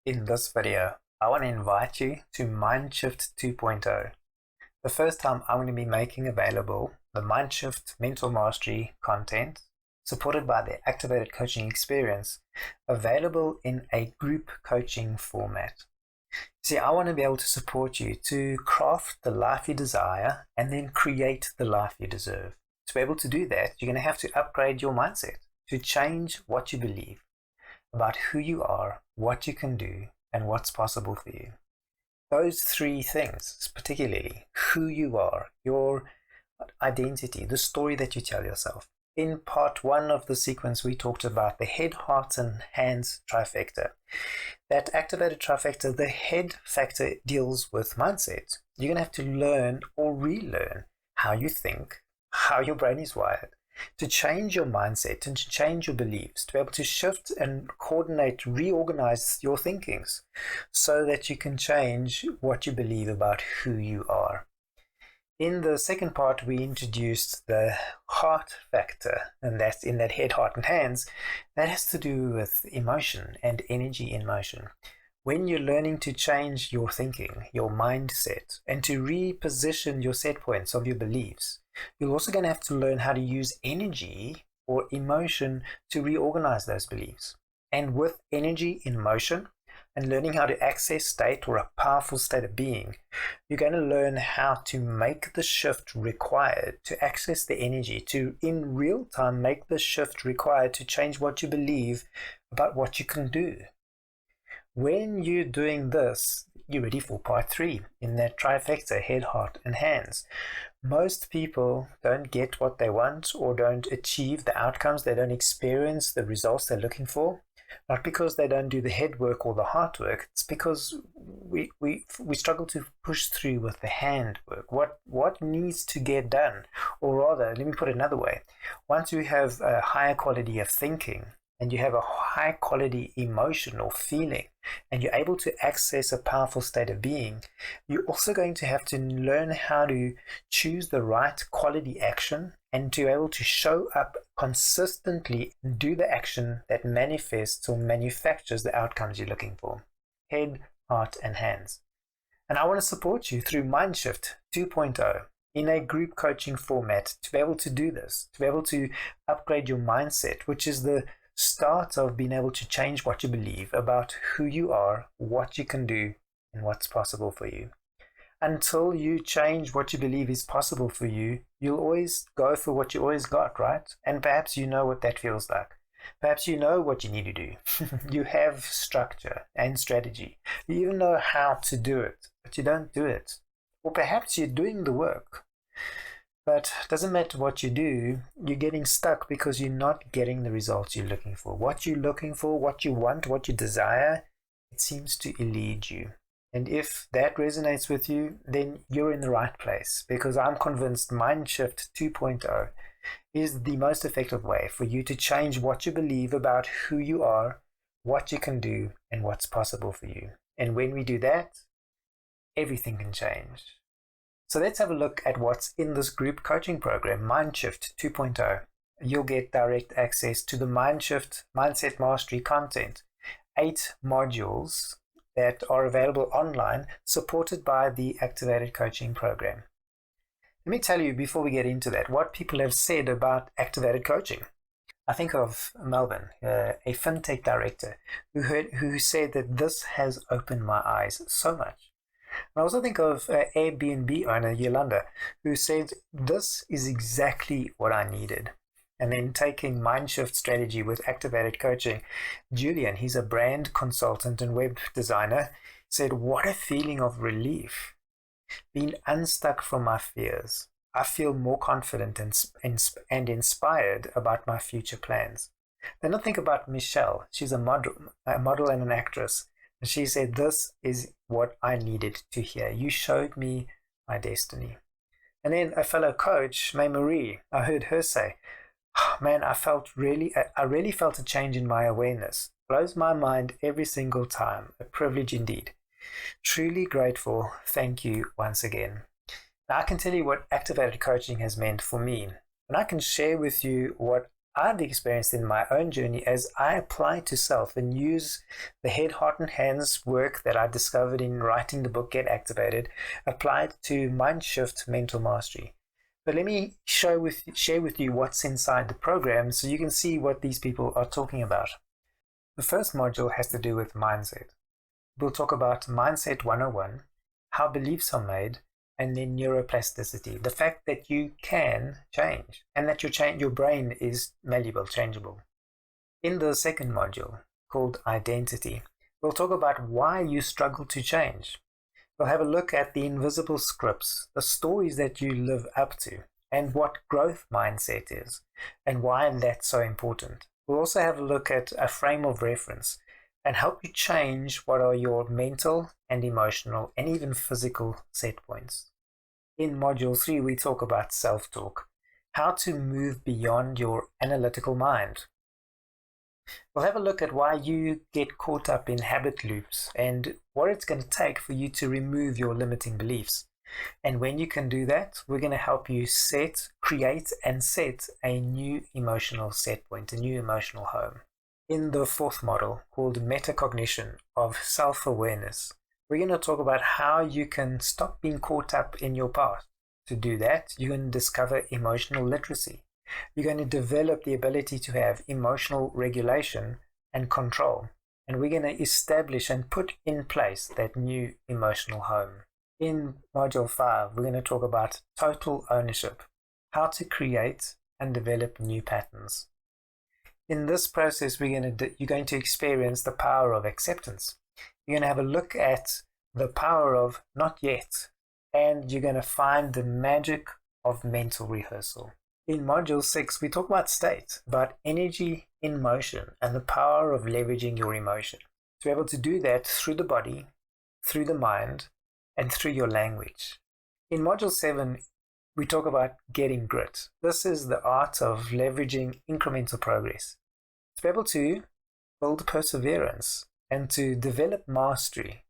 In this video, I want to invite you to MINDSHFT 2.0. The first time I'm going to be making available the MINDSHFT Mental Mastery content supported by the Activated Coaching Experience, available in a group coaching format. See, I want to be able to support you to craft the life you desire and then create the life you deserve. To be able to do that, you're going to have to upgrade your mindset, to change what you believe about who you are, what you can do, and what's possible for you. Those three things, particularly who you are, your identity, the story that you tell yourself. In part one of the sequence, we talked about the head, heart, and hands trifecta. That activated trifecta, the head factor deals with mindset. You're going to have to learn or relearn how you think, how your brain is wired, to change your mindset and to change your beliefs, to be able to shift and coordinate, reorganize your thinkings so that you can change what you believe about who you are. In the second part, we introduced the heart factor, and that's in that head, heart, and hands. That has to do with emotion and energy in motion. When you're learning to change your thinking, your mindset, and to reposition your set points of your beliefs, you're also going to have to learn how to use energy or emotion to reorganize those beliefs. And with energy in motion and learning how to access state or a powerful state of being, you're going to learn how to make the shift required to access the energy, to in real time make the shift required to change what you believe about what you can do. When you're doing this, you're ready for part three in that trifecta, head, heart, and hands. Most people don't get what they want or don't achieve the outcomes. They don't experience the results they're looking for. Not because they don't do the head work or the heart work. It's because we struggle to push through with the hand work. What needs to get done? Or rather, let me put it another way. Once you have a higher quality of thinking, and you have a high quality emotion or feeling, and you're able to access a powerful state of being, you're also going to have to learn how to choose the right quality action and to be able to show up consistently and do the action that manifests or manufactures the outcomes you're looking for. Head, heart, and hands. And I want to support you through MINDSHFT 2.0 in a group coaching format to be able to do this, to be able to upgrade your mindset, which is the start of being able to change what you believe about who you are, what you can do, and what's possible for you. Until you change what you believe is possible for you, you'll always go for what you always got, right? And perhaps you know what that feels like. Perhaps you know what you need to do. You have structure and strategy. You even know how to do it, but you don't do it. Or perhaps you're doing the work, but it doesn't matter what you do, you're getting stuck because you're not getting the results you're looking for. What you're looking for, what you want, what you desire, it seems to elude you. And if that resonates with you, then you're in the right place, because I'm convinced MINDSHFT 2.0 is the most effective way for you to change what you believe about who you are, what you can do, and what's possible for you. And when we do that, everything can change. So let's have a look at what's in this group coaching program, MINDSHFT 2.0. You'll get direct access to the MINDSHFT Mindset Mastery content, 8 modules that are available online, supported by the Activated Coaching program. Let me tell you, before we get into that, what people have said about Activated Coaching. I think of Melvin, a fintech director, who said that this has opened my eyes so much. I also think of Airbnb owner Yolanda, who said, this is exactly what I needed. And then taking MINDSHFT strategy with Activated Coaching, Julian, he's a brand consultant and web designer, said, what a feeling of relief. Being unstuck from my fears. I feel more confident and inspired about my future plans. Then I think about Michelle. She's a model and an actress. And she said, this is what I needed to hear. You showed me my destiny. And then a fellow coach, May Marie, I heard her say, oh, man, I really felt a change in my awareness. Blows my mind every single time. A privilege indeed. Truly grateful. Thank you once again. Now I can tell you what Activated Coaching has meant for me. And I can share with you what I've experienced in my own journey as I apply to self and use the head, heart, and hands work that I discovered in writing the book Get Activated, applied to MINDSHFT Mental Mastery. But let me share with you what's inside the program so you can see what these people are talking about. The first module has to do with mindset. We'll talk about Mindset 101, how beliefs are made, and then neuroplasticity, the fact that you can change and that your brain is malleable, changeable. In the second module, called Identity, we'll talk about why you struggle to change. We'll have a look at the invisible scripts, the stories that you live up to, and what growth mindset is, and why that's so important. We'll also have a look at a frame of reference and help you change what are your mental and emotional and even physical set points. In Module 3, we talk about self-talk, how to move beyond your analytical mind. We'll have a look at why you get caught up in habit loops and what it's going to take for you to remove your limiting beliefs. And when you can do that, we're going to help you create and set a new emotional set point, a new emotional home. In the fourth model, called metacognition of self-awareness, we're going to talk about how you can stop being caught up in your past. To do that, you're going to discover emotional literacy. You're going to develop the ability to have emotional regulation and control. And we're going to establish and put in place that new emotional home. In Module 5, we're going to talk about total ownership, how to create and develop new patterns. In this process, you're going to experience the power of acceptance. You're going to have a look at the power of not yet, and you're going to find the magic of mental rehearsal. In Module 6, we talk about state, about energy in motion, and the power of leveraging your emotion. To be able to do that through the body, through the mind, and through your language. In Module 7, we talk about getting grit. This is the art of leveraging incremental progress. To be able to build perseverance and to develop mastery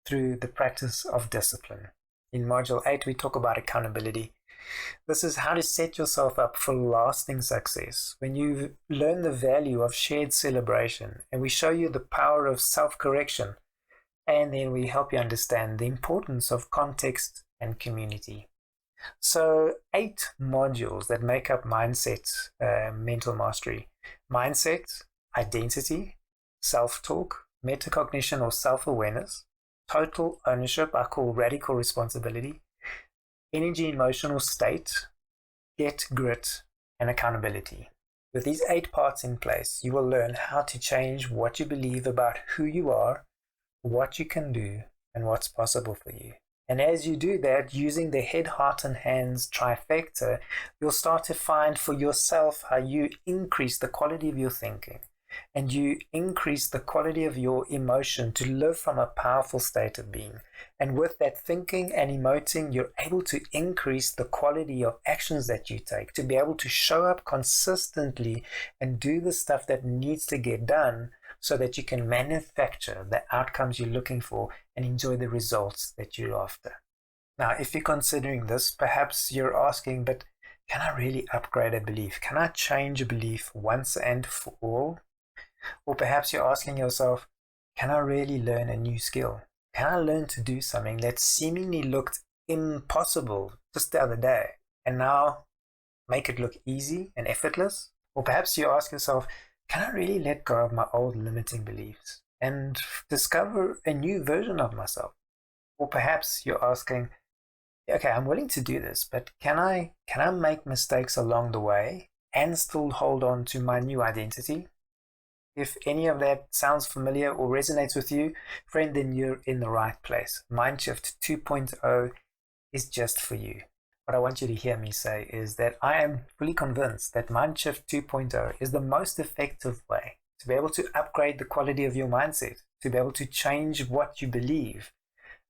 through the practice of discipline. In Module 8, we talk about accountability. This is how to set yourself up for lasting success. When you learn the value of shared celebration, and we show you the power of self-correction, and then we help you understand the importance of context and community. So 8 modules that make up mindset, mental mastery. Mindset, identity, self-talk, metacognition or self-awareness, total ownership, I call radical responsibility, energy emotional state, get grit, and accountability. With these 8 parts in place, you will learn how to change what you believe about who you are, what you can do, and what's possible for you. And as you do that, using the head, heart, and hands trifecta, you'll start to find for yourself how you increase the quality of your thinking and you increase the quality of your emotion to live from a powerful state of being. And with that thinking and emoting, you're able to increase the quality of actions that you take, to be able to show up consistently and do the stuff that needs to get done so that you can manufacture the outcomes you're looking for and enjoy the results that you're after. Now, if you're considering this, perhaps you're asking, but can I really upgrade a belief? Can I change a belief once and for all? Or perhaps you're asking yourself, can I really learn a new skill? Can I learn to do something that seemingly looked impossible just the other day and now make it look easy and effortless? Or perhaps you ask yourself, can I really let go of my old limiting beliefs and discover a new version of myself? Or perhaps you're asking, okay, I'm willing to do this, but can I make mistakes along the way and still hold on to my new identity? If any of that sounds familiar or resonates with you, friend, then you're in the right place. MINDSHFT 2.0 is just for you. What I want you to hear me say is that I am fully convinced that MINDSHFT 2.0 is the most effective way to be able to upgrade the quality of your mindset, to be able to change what you believe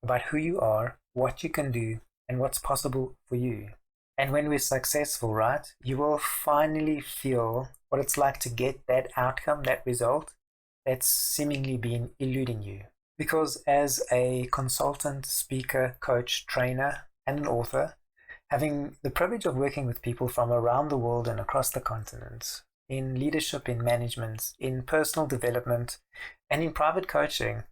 about who you are, what you can do, and what's possible for you. And when we're successful, right, you will finally feel what it's like to get that outcome, that result that's seemingly been eluding you. Because as a consultant, speaker, coach, trainer, and an author, having the privilege of working with people from around the world and across the continent, in leadership, in management, in personal development, and in private coaching.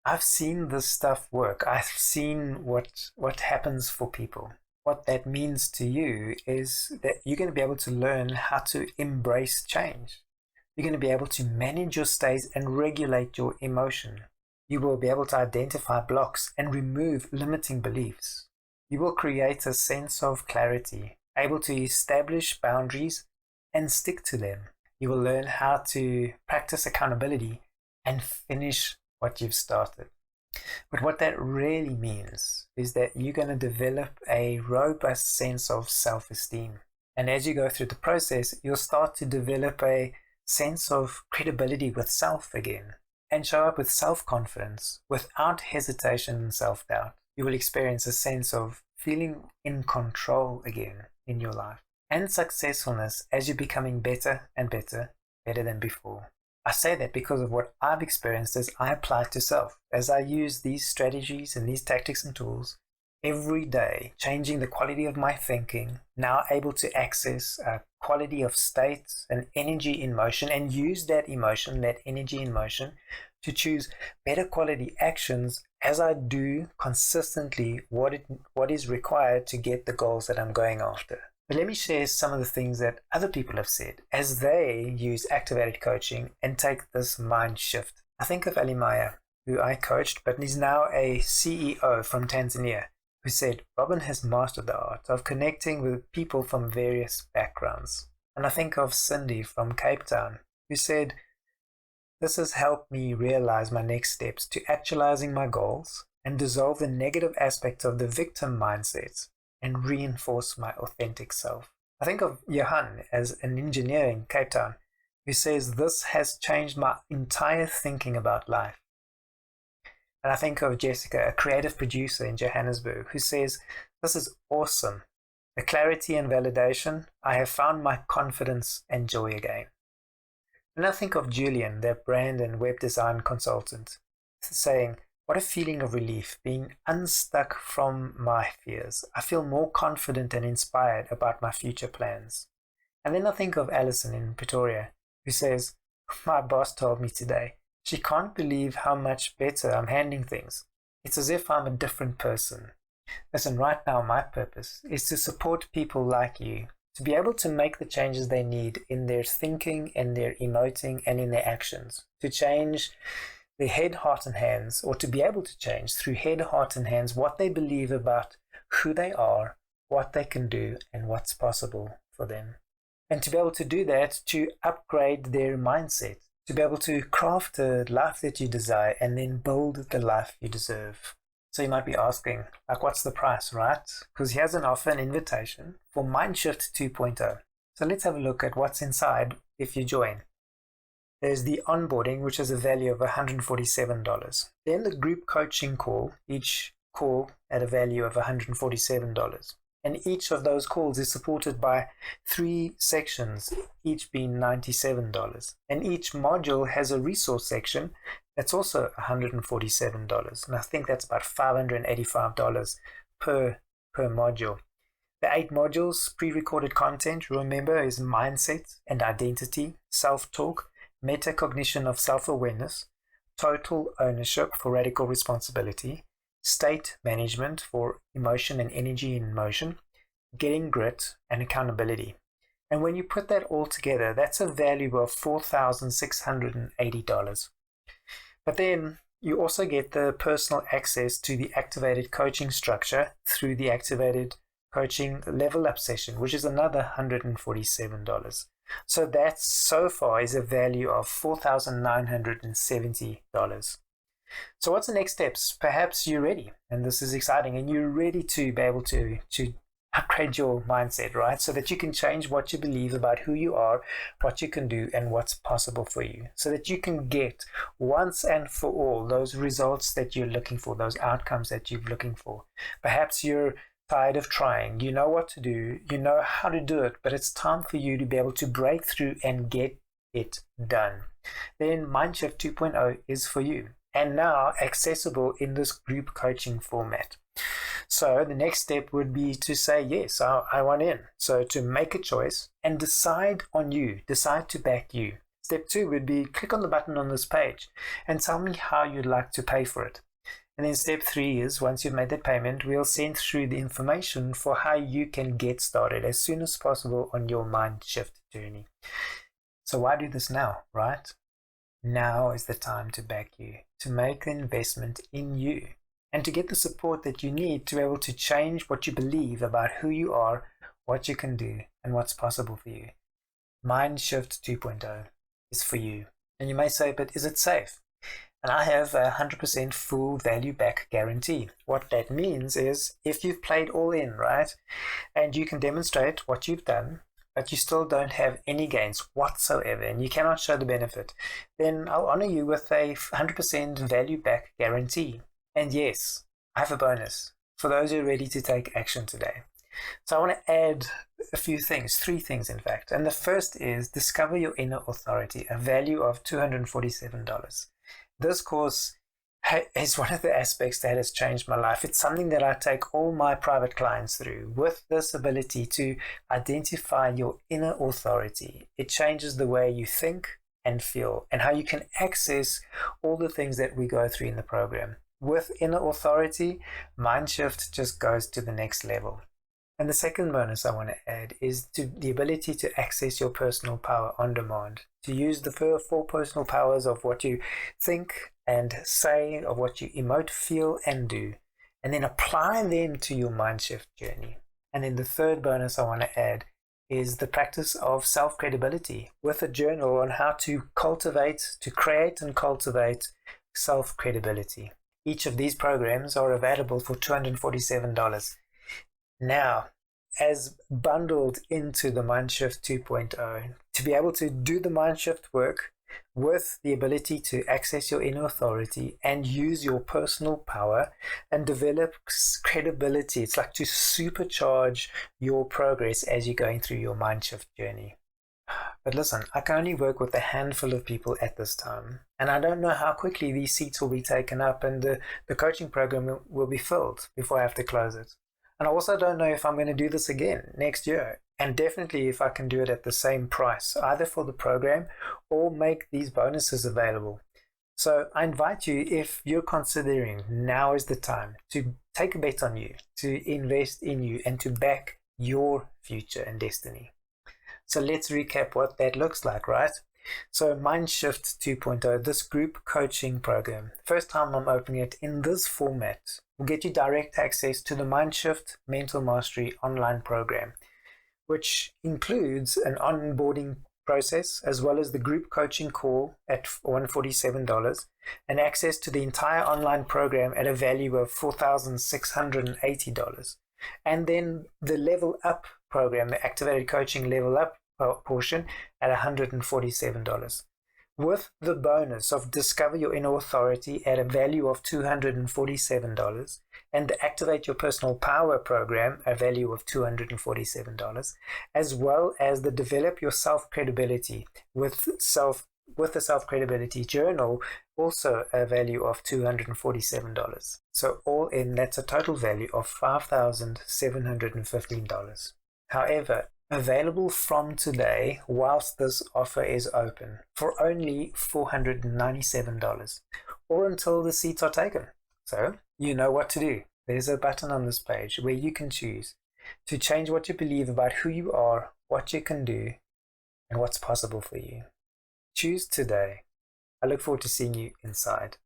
I've seen this stuff work. I've seen what happens for people. What that means to you is that you're going to be able to learn how to embrace change. You're going to be able to manage your state and regulate your emotion. You will be able to identify blocks and remove limiting beliefs. You will create a sense of clarity, able to establish boundaries and stick to them. You will learn how to practice accountability and finish what you've started. But what that really means is that you're going to develop a robust sense of self-esteem. And as you go through the process, you'll start to develop a sense of credibility with self again and show up with self-confidence without hesitation and self-doubt. You will experience a sense of feeling in control again in your life and successfulness as you're becoming better and better than before. I say that because of what I've experienced as I apply to self, as I use these strategies and these tactics and tools every day, changing the quality of my thinking, now able to access a quality of state and energy in motion and use that emotion, that energy in motion, to choose better quality actions as I do consistently what is required to get the goals that I'm going after. But let me share some of the things that other people have said as they use activated coaching and take this mind shift. I think of Alimaya, who I coached, but is now a CEO from Tanzania, who said, Robin has mastered the art of connecting with people from various backgrounds. And I think of Cindy from Cape Town, who said, this has helped me realize my next steps to actualizing my goals and dissolve the negative aspects of the victim mindset and reinforce my authentic self. I think of Johan as an engineer in Cape Town who says this has changed my entire thinking about life. And I think of Jessica, a creative producer in Johannesburg, who says this is awesome. The clarity and validation, I have found my confidence and joy again. And I think of Julian, the brand and web design consultant, saying, what a feeling of relief, being unstuck from my fears. I feel more confident and inspired about my future plans. And then I think of Alison in Pretoria, who says, my boss told me today, she can't believe how much better I'm handling things. It's as if I'm a different person. Listen, right now my purpose is to support people like you, to be able to make the changes they need in their thinking and their emoting and in their actions, to change their head, heart, and hands, or to be able to change through head, heart, and hands what they believe about who they are, what they can do, and what's possible for them. And to be able to do that, to upgrade their mindset, to be able to craft a life that you desire and then build the life you deserve. So you might be asking, like, what's the price, right? Because here's an offer, an invitation for MINDSHFT 2.0. So let's have a look at what's inside if you join. There's the onboarding, which is a value of $147. Then the group coaching call, each call at a value of $147. And each of those calls is supported by 3 sections, each being $97. And each module has a resource section that's also $147. And I think that's about $585 per module. The 8 modules, pre-recorded content, remember, is mindset and identity, self-talk, metacognition of self-awareness, total ownership for radical responsibility, state management for emotion and energy in motion, getting grit, and accountability. And when you put that all together, that's a value of $4,680. But then you also get the personal access to the activated coaching structure through the activated coaching level up session, which is another $147. So that so far is a value of $4,970. So what's the next steps? Perhaps you're ready, and this is exciting, and you're ready to be able to upgrade your mindset, right? So that you can change what you believe about who you are, what you can do, and what's possible for you. So that you can get once and for all those results that you're looking for, those outcomes that you're looking for. Perhaps you're tired of trying, you know what to do, you know how to do it, but it's time for you to be able to break through and get it done. Then MINDSHFT 2.0 is for you. and now accessible in this group coaching format. So the next step would be to say, yes, I want in. So to make a choice and decide on you, decide to back you. Step 2 would be click on the button on this page and tell me how you'd like to pay for it. And then step 3 is, once you've made that payment, we'll send through the information for how you can get started as soon as possible on your MINDSHFT journey. So why do this now, right? Now is the time to back you, to make the investment in you, and to get the support that you need to be able to change what you believe about who you are, what you can do, and what's possible for you. MINDSHFT 2.0 is for you. And you may say, but is it safe? And I have a 100% full value back guarantee. What that means is if you've played all in, right, and you can demonstrate what you've done, but you still don't have any gains whatsoever, and you cannot show the benefit, then I'll honor you with a 100% value back guarantee. And yes, I have a bonus for those who are ready to take action today. So I want to add a few things, 3 things in fact. And the first is discover your inner authority, a value of $247. This course is one of the aspects that has changed my life. It's something that I take all my private clients through. With this ability to identify your inner authority, it changes the way you think and feel and how you can access all the things that we go through in the program. With inner authority, MINDSHFT just goes to the next level. And the second bonus I want to add is the ability to access your personal power on demand, to use the 4 personal powers of what you think and say, of what you emote, feel, and do, and then apply them to your MINDSHFT journey. And then the third bonus I want to add is the practice of self-credibility with a journal on how to create and cultivate self-credibility. Each of these programs are available for $247. Now, as bundled into the MINDSHFT 2.0, to be able to do the MINDSHFT work with the ability to access your inner authority and use your personal power and develop credibility. It's like to supercharge your progress as you're going through your MINDSHFT journey. But listen, I can only work with a handful of people at this time, and I don't know how quickly these seats will be taken up and the coaching program will be filled before I have to close it. And I also don't know if I'm going to do this again next year, and definitely if I can do it at the same price, either for the program or make these bonuses available. So I invite you, if you're considering, now is the time to take a bet on you, to invest in you, and to back your future and destiny. So let's recap what that looks like, right? So MINDSHFT 2.0, this group coaching program, first time I'm opening it in this format, will get you direct access to the MINDSHFT Mental Mastery online program, which includes an onboarding process as well as the group coaching call at $147 and access to the entire online program at a value of $4,680. And then the Level Up program, the Activated Coaching Level Up portion at $147. With the bonus of Discover Your Inner Authority at a value of $247 and the Activate Your Personal Power program, a value of $247, as well as the Develop Your Self-Credibility with the Self-Credibility Journal, also a value of $247. So all in, that's a total value of $5,715. However, available from today whilst this offer is open for only $497 or until the seats are taken. So you know what to do. There's a button on this page where you can choose to change what you believe about who you are, what you can do, and what's possible for you. Choose today. I look forward to seeing you inside.